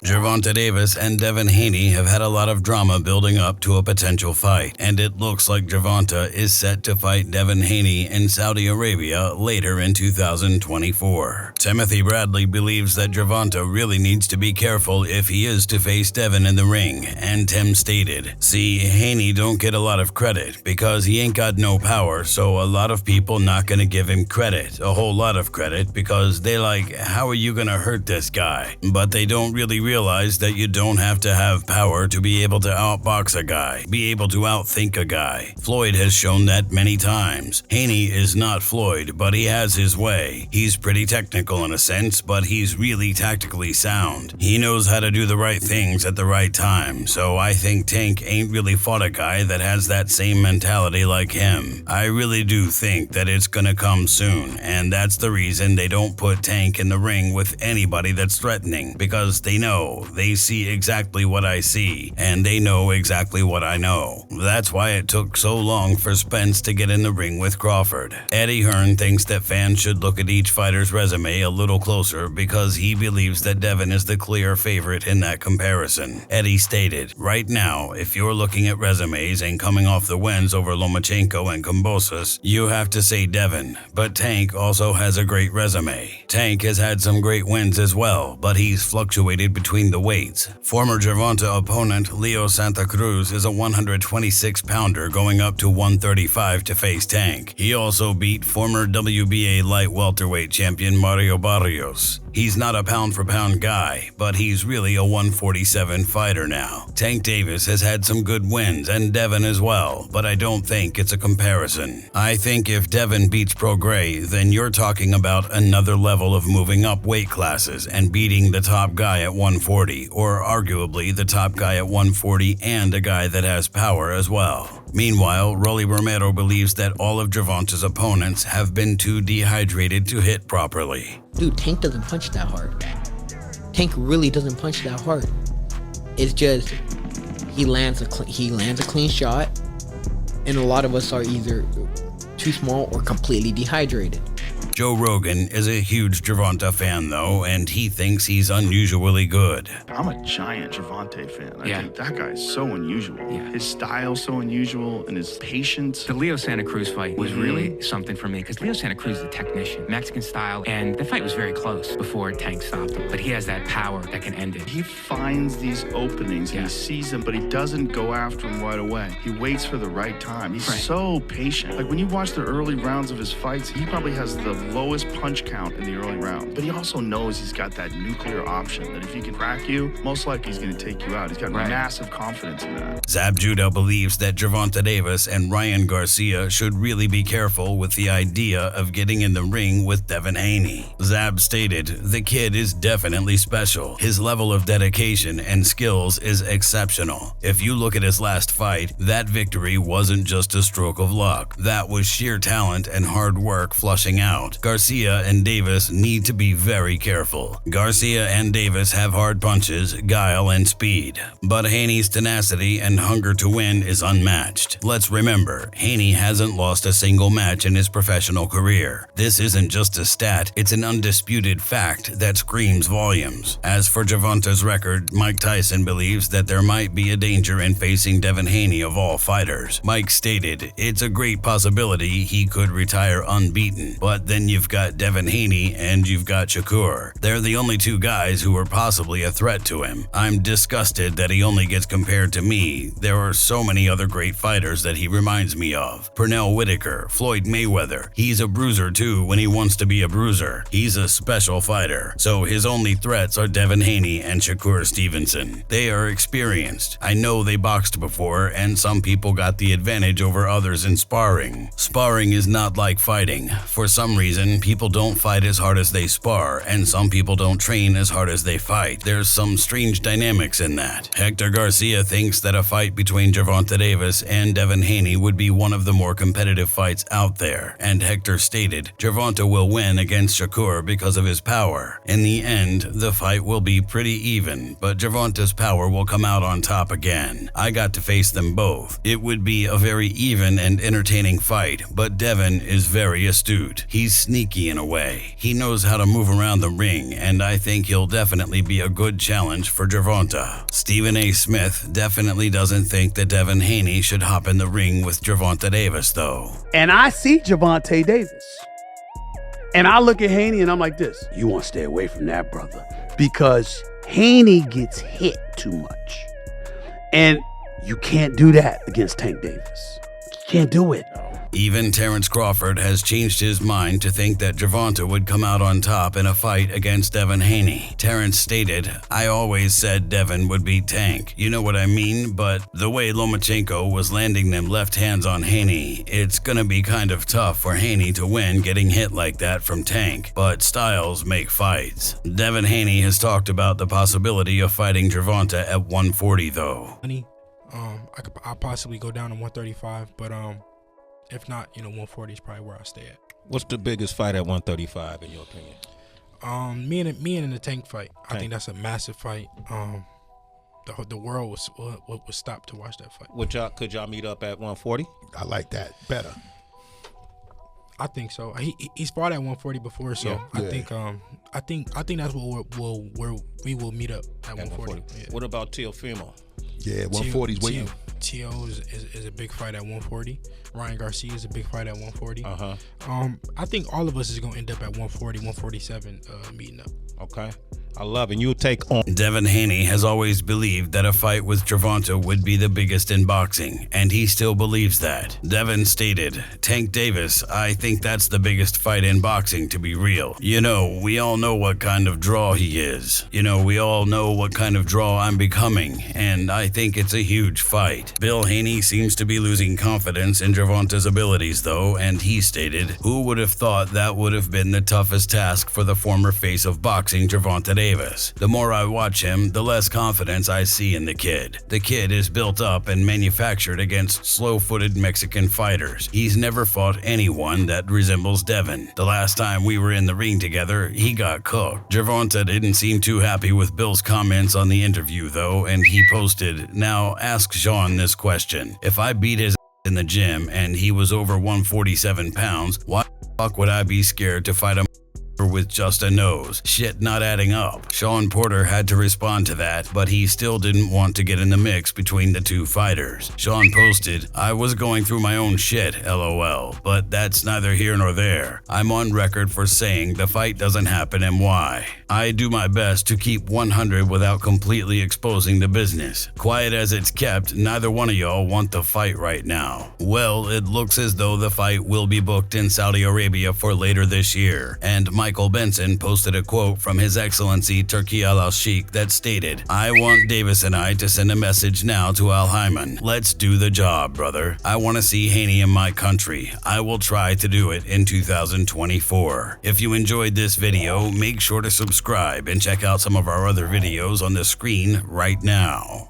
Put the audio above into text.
Gervonta Davis and Devin Haney have had a lot of drama building up to a potential fight, and it looks like Gervonta is set to fight Devin Haney in Saudi Arabia later in 2024. Timothy Bradley believes that Gervonta really needs to be careful if he is to face Devin in the ring, and Tim stated, "See, Haney don't get a lot of credit because he ain't got no power, so a lot of people not gonna give him credit, a whole lot of credit, because they like, how are you gonna hurt this guy? But they don't really realize that you don't have to have power to be able to outbox a guy, be able to outthink a guy. Floyd has shown that many times. Haney is not Floyd, but he has his way. He's pretty technical in a sense, but he's really tactically sound. He knows how to do the right things at the right time, so I think Tank ain't really fought a guy that has that same mentality like him. I really do think that it's gonna come soon, and that's the reason they don't put Tank in the ring with anybody that's threatening, because they know they see exactly what I see, and they know exactly what I know. That's why it took so long for Spence to get in the ring with Crawford. Eddie Hearn thinks that fans should look at each fighter's resume a little closer because he believes that Devin is the clear favorite in that comparison. Eddie stated, "Right now, if you're looking at resumes and coming off the wins over Lomachenko and Kambosos, you have to say Devin, but Tank also has a great resume. Tank has had some great wins as well, but he's fluctuated between the weights. Former Gervonta opponent Leo Santa Cruz is a 126-pounder going up to 135 to face Tank. He also beat former WBA light welterweight champion Mario Barrios. He's not a pound-for-pound guy, but he's really a 147 fighter now. Tank Davis has had some good wins, and Devin as well, but I don't think it's a comparison. I think if Devin beats Prograis, then you're talking about another level of moving up weight classes and beating the top guy at 140, or arguably the top guy at 140 and a guy that has power as well." Meanwhile, Rolly Romero believes that all of Gervonta's opponents have been too dehydrated to hit properly. Dude, Tank doesn't punch that hard. Tank really doesn't punch that hard. It's just he lands a clean shot, and a lot of us are either too small or completely dehydrated. Joe Rogan is a huge Gervonta fan though, and he thinks he's unusually good. I'm a giant Gervonta fan. I think that guy is so unusual. His style's so unusual, and his patience. The Leo Santa Cruz fight was really something for me, because Leo Santa Cruz is a technician, Mexican style, and the fight was very close before Tank stopped him. But he has that power that can end it. He finds these openings and he sees them, but he doesn't go after them right away. He waits for the right time. He's so patient. Like when you watch the early rounds of his fights, he probably has the lowest punch count in the early round, but he also knows he's got that nuclear option that if he can crack you, most likely he's going to take you out. He's got massive confidence in that. Zab Judah believes that Gervonta Davis and Ryan Garcia should really be careful with the idea of getting in the ring with Devin Haney. Zab stated, "The kid is definitely special. His level of dedication and skills is exceptional. If you look at his last fight, that victory wasn't just a stroke of luck. That was sheer talent and hard work flushing out. Garcia and Davis need to be very careful. Garcia and Davis have hard punches, guile, and speed, but Haney's tenacity and hunger to win is unmatched. Let's remember, Haney hasn't lost a single match in his professional career. This isn't just a stat, it's an undisputed fact that screams volumes." As for Gervonta's record, Mike Tyson believes that there might be a danger in facing Devin Haney of all fighters. Mike stated, "It's a great possibility he could retire unbeaten, but then you've got Devin Haney and you've got Shakur. They're the only two guys who are possibly a threat to him. I'm disgusted that he only gets compared to me. There are so many other great fighters that he reminds me of. Pernell Whitaker, Floyd Mayweather. He's a bruiser too when he wants to be a bruiser. He's a special fighter. So his only threats are Devin Haney and Shakur Stevenson. They are experienced. I know they boxed before, and some people got the advantage over others in sparring. Sparring is not like fighting. For some reason, people don't fight as hard as they spar, and some people don't train as hard as they fight. There's some strange dynamics in that. Hector Garcia thinks that a fight between Gervonta Davis and Devin Haney would be one of the more competitive fights out there, and Hector stated Gervonta will win against Shakur because of his power. In the end, the fight will be pretty even, but Gervonta's power will come out on top again. I got to face them both. It would be a very even and entertaining fight, but Devin is very astute. He's sneaky in a way. He knows how to move around the ring, and I think he'll definitely be a good challenge for Gervonta. Stephen A. Smith definitely doesn't think that Devin Haney should hop in the ring with Gervonta Davis, though. And I see Gervonta Davis. And I look at Haney and I'm like this. You want to stay away from that, brother. Because Haney gets hit too much. And you can't do that against Tank Davis. You can't do it. Even Terrence Crawford has changed his mind to think that Gervonta would come out on top in a fight against Devin Haney. Terrence stated, "I always said Devin would beat Tank. You know what I mean? But the way Lomachenko was landing them left hands on Haney, it's gonna be kind of tough for Haney to win getting hit like that from Tank. But styles make fights." Devin Haney has talked about the possibility of fighting Gervonta at 140 though. I'll possibly go down to 135, but if not, 140 is probably where I stay at. What's the biggest fight at 135 in your opinion? Me and the Tank fight. I think that's a massive fight. The world would stop to watch that fight. Could y'all meet up at 140? I like that better. I think so. He's fought at 140 before, so Yeah. I think that's where we will meet up at 140. Yeah. What about Teofimo? Yeah, 140's waiting. T.O. is a big fight at 140. Ryan Garcia is a big fight at 140. I think all of us is going to end up at 140, 147 meeting up. Okay. I love it. You'll take on. Devin Haney has always believed that a fight with Gervonta would be the biggest in boxing, and he still believes that. Devin stated, "Tank Davis, I think that's the biggest fight in boxing, to be real. We all know what kind of draw he is. We all know what kind of draw I'm becoming, and I think it's a huge fight." Bill Haney seems to be losing confidence in Gervonta's abilities, though, and he stated, "Who would have thought that would have been the toughest task for the former face of boxing, Gervonta Davis? The more I watch him, the less confidence I see in the kid. The kid is built up and manufactured against slow-footed Mexican fighters. He's never fought anyone that resembles Devin. The last time we were in the ring together, he got cooked." Gervonta didn't seem too happy with Bill's comments on the interview, though, and he posted, "Now ask Sean this question. If I beat his in the gym and he was over 147 pounds, why the fuck would I be scared to fight a with just a nose? Shit not adding up." Sean Porter had to respond to that, but he still didn't want to get in the mix between the two fighters. Sean posted, "I was going through my own shit, lol, but that's neither here nor there. I'm on record for saying the fight doesn't happen and why. I do my best to keep 100 without completely exposing the business. Quiet as it's kept, neither one of y'all want the fight right now." Well, it looks as though the fight will be booked in Saudi Arabia for later this year, and Michael Benson posted a quote from His Excellency Turki Alalshikh that stated, "I want Davis and I to send a message now to Al Hyman. Let's do the job, brother. I want to see Haney in my country. I will try to do it in 2024. If you enjoyed this video, make sure to subscribe and check out some of our other videos on the screen right now.